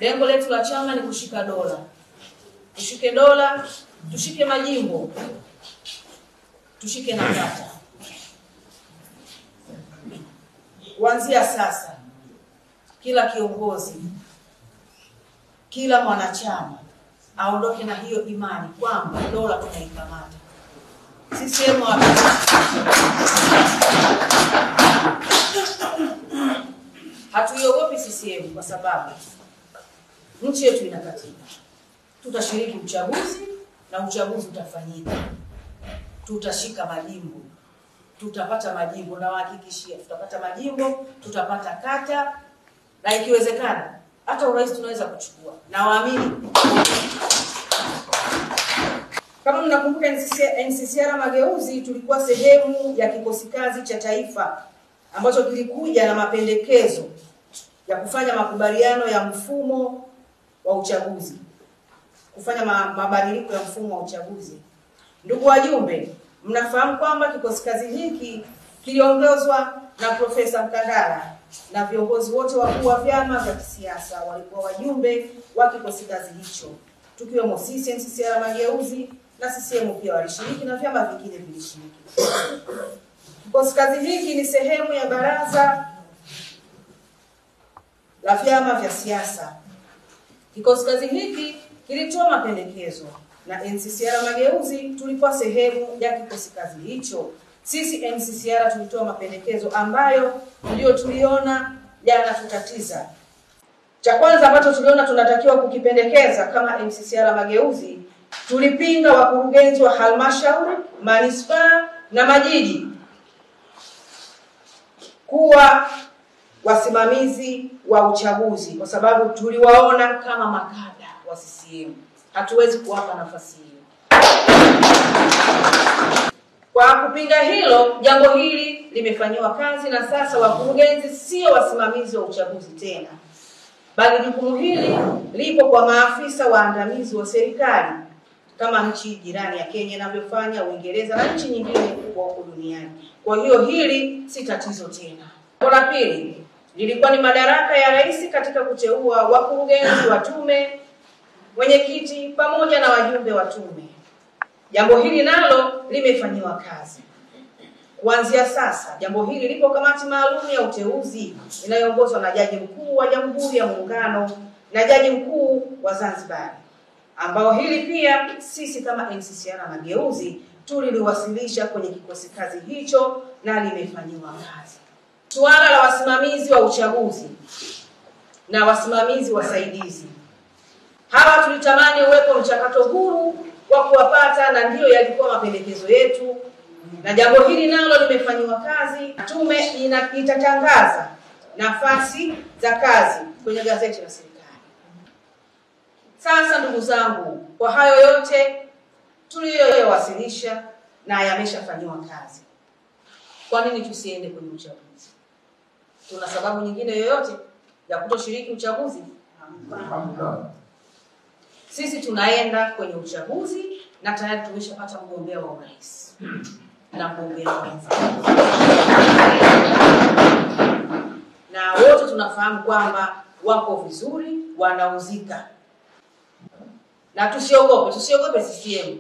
Lengo letu la chama ni kushika dola. Tushike dola, tushike majimbo, tushike na kata. Kuanzia sasa, kila kiongozi, kila mwanachama aondoke na hiyo imani kwamba dola tunaikamata. CCM hatuiogopi CCM kwa sababu nchi yetu ina katiba. Tutashiriki uchaguzi na uchaguzi utafanyika. Tutashika majimbo. Tutapata majimbo na wahakikishia tutapata majimbo, tutapata kata na ikiwezekana hata urais tunaweza kuchukua. Na waamini kama mnakumbuka NCCR Mageuzi tulikuwa sehemu ya kikosi kazi cha taifa ambacho kilikuja na mapendekezo ya kufanya makubaliano ya mfumo wa uchaguzi. Kufanya mabadiliko ya mfumo wa uchaguzi. Ndugu wajumbe, mnafahamu kwamba kikosi kazi hiki kiliongozwa na Profesa Mkandala na viongozi wote wakuu wa vyama vya kisiasa walikuwa wajumbe wa kikosi kazi hicho. Tukiwemo sisi NCCR Mageuzi na CCM pia walishiriki na vyama vingine vilishiriki. Kikosi kazi hiki ni sehemu ya baraza la vyama vya siasa. Kikosi kazi hiki kilitoa mapendekezo na NCCR Mageuzi tulikuwa sehemu ya kikosi kazi hicho. Sisi NCCR tulitoa mapendekezo ambayo ndio tuliona yanatutatiza. Cha kwanza ambacho tuliona tunatakiwa kukipendekeza kama NCCR Mageuzi, tulipinga wakurugenzi wa halmashauri, manispaa na majiji kuwa wasimamizi wa uchaguzi kwa sababu tuliwaona kama makada wa CCM. Hatuwezi kuwapa nafasi hiyo. Kwa kupinga hilo, jambo hili limefanywa kazi na sasa wakurugenzi sio wasimamizi wa uchaguzi tena. Bali jukumu hili lipo kwa maafisa waandamizi wa serikali kama nchi jirani ya Kenya inavyofanya, Uingereza na nchi nyingine kubwa huko duniani. Kwa hiyo hili si tatizo tena. La pili, lilikuwa ni madaraka ya rais katika kuteua wakurugenzi wa tume, mwenyekiti pamoja na wajumbe wa tume. Jambo hili nalo limefanywa kazi. Kuanzia sasa, jambo hili lipo kamati maalum ya uteuzi inayoongozwa na Jaji Mkuu wa Jamhuri ya Muungano na Jaji Mkuu wa Zanzibar. Ambao hili pia sisi kama NCCR Mageuzi tuliliwasilisha kwenye kikosi kazi hicho na limefanywa kazi. Suala la wasimamizi wa uchaguzi na wasimamizi wasaidizi. Hawa tulitamani uwepo mchakato huru wa kuwapata na ndio yalikuwa mapendekezo yetu. Na jambo hili nalo limefanywa kazi. Tume itatangaza nafasi za kazi kwenye gazeti la serikali. Sasa ndugu zangu, kwa hayo yote tuliyowasilisha na yameshafanywa kazi, kwa nini tusiende kwenye uchaguzi? Tuna sababu nyingine yoyote ya kutoshiriki uchaguzi? Sisi tunaenda kwenye uchaguzi na tayari tumeshapata mgombea wa urais na mgombea mwenza. Na wote tunafahamu kwamba wako vizuri, wanauzika. Na tusiogope CCM.